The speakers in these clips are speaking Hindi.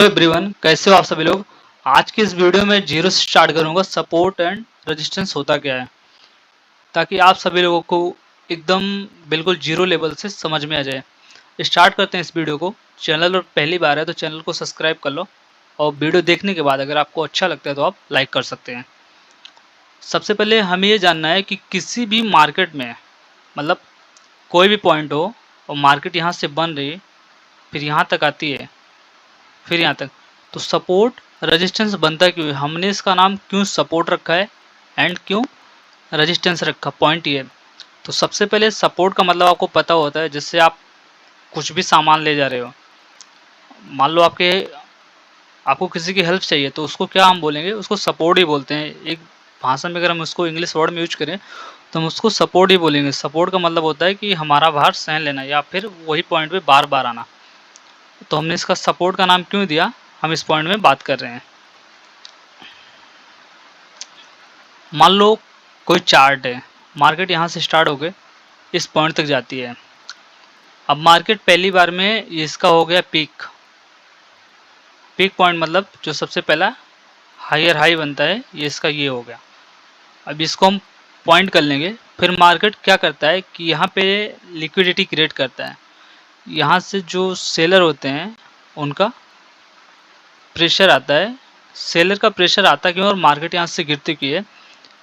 हेलो एवरीवन, कैसे हो आप सभी लोग। आज की इस वीडियो में जीरो से स्टार्ट करूंगा। सपोर्ट एंड रेजिस्टेंस होता क्या है, ताकि आप सभी लोगों को एकदम बिल्कुल जीरो लेवल से समझ में आ जाए। स्टार्ट करते हैं इस वीडियो को। चैनल पर पहली बार है तो चैनल को सब्सक्राइब कर लो, और वीडियो देखने के बाद अगर आपको अच्छा लगता है तो आप लाइक कर सकते हैं। सबसे पहले हमें ये जानना है कि किसी भी मार्केट में, मतलब कोई भी पॉइंट हो और मार्केट यहाँ से बन रही, फिर यहाँ तक आती है, फिर यहाँ तक, तो सपोर्ट रेजिस्टेंस बनता क्यों है, हमने इसका नाम क्यों सपोर्ट रखा है एंड क्यों रेजिस्टेंस रखा, पॉइंट ये। तो सबसे पहले सपोर्ट का मतलब आपको पता होता है, जिससे आप कुछ भी सामान ले जा रहे हो। मान लो आपको किसी की हेल्प चाहिए, तो उसको क्या हम बोलेंगे, उसको सपोर्ट ही बोलते हैं। एक भाषा में अगर हम उसको इंग्लिश वर्ड में यूज करें तो हम उसको सपोर्ट ही बोलेंगे। सपोर्ट का मतलब होता है कि हमारा बाहर सहन लेना या फिर वही पॉइंट पे बार बार आना। तो हमने इसका सपोर्ट का नाम क्यों दिया, हम इस पॉइंट में बात कर रहे हैं। मान लो कोई चार्ट है, मार्केट यहाँ से स्टार्ट होके इस पॉइंट तक जाती है। अब मार्केट पहली बार में इसका हो गया पीक पॉइंट, मतलब जो सबसे पहला हायर हाई बनता है, ये इसका ये हो गया। अब इसको हम पॉइंट कर लेंगे। फिर मार्केट क्या करता है कि यहाँ पे लिक्विडिटी क्रिएट करता है। यहाँ से जो सेलर होते हैं उनका प्रेशर आता है। सेलर का प्रेशर आता क्यों और मार्केट यहाँ से गिरती क्यों है,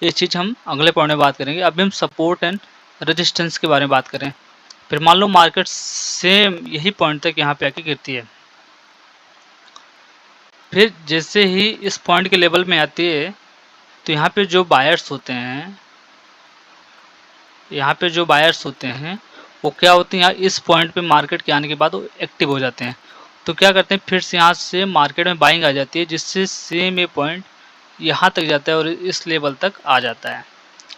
ये चीज़ हम अगले पॉइंट में बात करेंगे। अभी हम सपोर्ट एंड रेजिस्टेंस के बारे में बात करें। फिर मान लो मार्केट सेम यही पॉइंट तक यहाँ पे आके गिरती है। फिर जैसे ही इस पॉइंट के लेवल में आती है, तो यहाँ पे जो बायर्स होते हैं, वो क्या होते हैं, यहाँ इस पॉइंट पे मार्केट के आने के बाद वो एक्टिव हो जाते हैं। तो क्या करते हैं, फिर से यहाँ से मार्केट में बाइंग आ जाती है, जिससे सेम ये पॉइंट यहाँ तक जाता है और इस लेवल तक आ जाता है।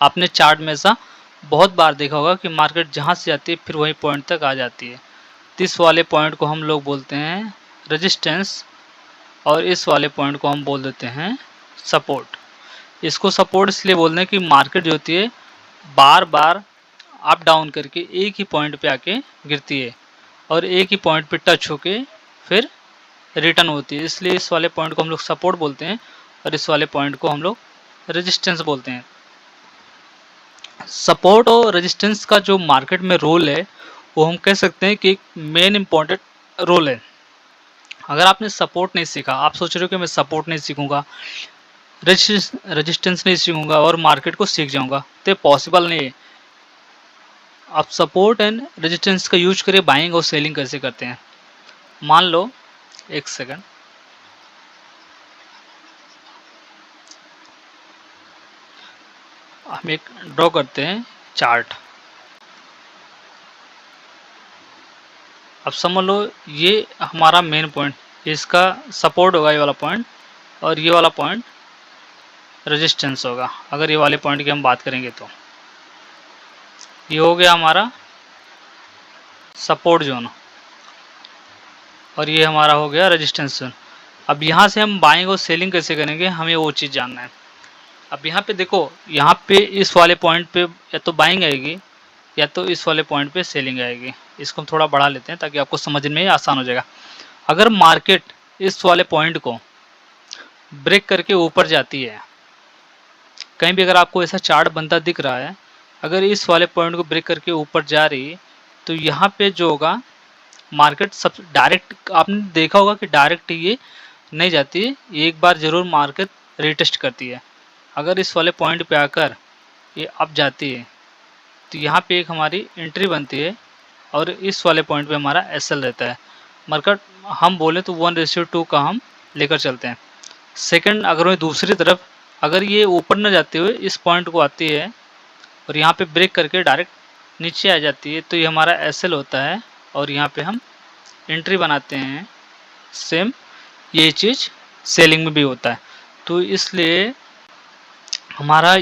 आपने चार्ट में ऐसा बहुत बार देखा होगा कि मार्केट जहाँ से जाती है फिर वही पॉइंट तक आ जाती है। तो इस वाले पॉइंट को हम लोग बोलते हैं रेजिस्टेंस, और इस वाले पॉइंट को हम बोल देते हैं सपोर्ट। इसको सपोर्ट इसलिए बोलते हैं कि मार्केट जो होती है बार बार अप डाउन करके एक ही पॉइंट पे आके गिरती है और एक ही पॉइंट पे टच होके फिर रिटर्न होती है। इसलिए इस वाले पॉइंट को हम लोग सपोर्ट बोलते हैं और इस वाले पॉइंट को हम लोग रेजिस्टेंस बोलते हैं। सपोर्ट और रेजिस्टेंस का जो मार्केट में रोल है, वो हम कह सकते हैं कि एक मेन इम्पॉर्टेंट रोल है। अगर आपने सपोर्ट नहीं सीखा, आप सोच रहे हो कि मैं सपोर्ट नहीं सीखूंगा, रेजिस्टेंस नहीं सीखूंगा और मार्केट को सीख जाऊंगा, तो पॉसिबल नहीं है। आप सपोर्ट एंड रेजिस्टेंस का यूज करिए, बाइंग और सेलिंग कैसे करते हैं। मान लो, एक सेकंड, हम एक ड्रॉ करते हैं चार्ट। अब समझ लो ये हमारा मेन पॉइंट, इसका सपोर्ट होगा ये वाला पॉइंट, और ये वाला पॉइंट रेजिस्टेंस होगा। अगर ये वाले पॉइंट की हम बात करेंगे तो ये हो गया हमारा सपोर्ट जोन, और ये हमारा हो गया रेजिस्टेंस जोन। अब यहाँ से हम बाइंग और सेलिंग कैसे करेंगे, हमें वो चीज़ जानना है। अब यहाँ पे देखो, यहाँ पे इस वाले पॉइंट पे या तो बाइंग आएगी या तो इस वाले पॉइंट पे सेलिंग आएगी। इसको हम थोड़ा बढ़ा लेते हैं ताकि आपको समझने में आसान हो जाएगा। अगर मार्केट इस वाले पॉइंट को ब्रेक करके ऊपर जाती है, कहीं भी अगर आपको ऐसा चार्ट बनता दिख रहा है, अगर इस वाले पॉइंट को ब्रेक करके ऊपर जा रही है, तो यहाँ पे जो होगा मार्केट सब डायरेक्ट, आपने देखा होगा कि डायरेक्ट ये नहीं जाती है, एक बार ज़रूर मार्केट रिटेस्ट करती है। अगर इस वाले पॉइंट पे आकर ये अप जाती है, तो यहाँ पे एक हमारी एंट्री बनती है और इस वाले पॉइंट पे हमारा एसएल रहता है। मार्केट हम बोले तो 1:2 का हम लेकर चलते हैं। सेकंड, अगर मैं दूसरी तरफ, अगर ये ऊपर न जाते हुए इस पॉइंट को आती है और यहाँ पे ब्रेक करके डायरेक्ट नीचे आ जाती है, तो ये हमारा एसएल होता है और यहाँ पे हम एंट्री बनाते हैं। सेम ये चीज़ सेलिंग में भी होता है। तो इसलिए हमारा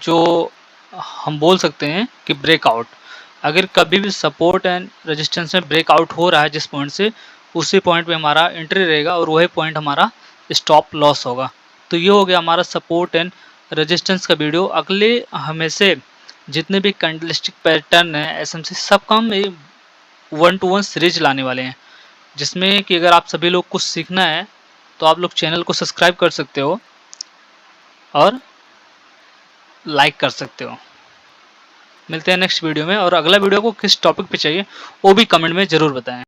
जो हम बोल सकते हैं कि ब्रेकआउट, अगर कभी भी सपोर्ट एंड रेजिस्टेंस में ब्रेकआउट हो रहा है जिस पॉइंट से, उसी पॉइंट पे हमारा एंट्री रहेगा और वही पॉइंट हमारा स्टॉप लॉस होगा। तो ये हो गया हमारा सपोर्ट एंड रेजिस्टेंस का वीडियो। अगले हमें से जितने भी कैंडलस्टिक पैटर्न है, एसएमसी, सब का हम 1-to-1 सीरीज लाने वाले हैं। जिसमें कि अगर आप सभी लोग कुछ सीखना है तो आप लोग चैनल को सब्सक्राइब कर सकते हो और लाइक कर सकते हो। मिलते हैं नेक्स्ट वीडियो में, और अगला वीडियो को किस टॉपिक पे चाहिए वो भी कमेंट में ज़रूर बताएं।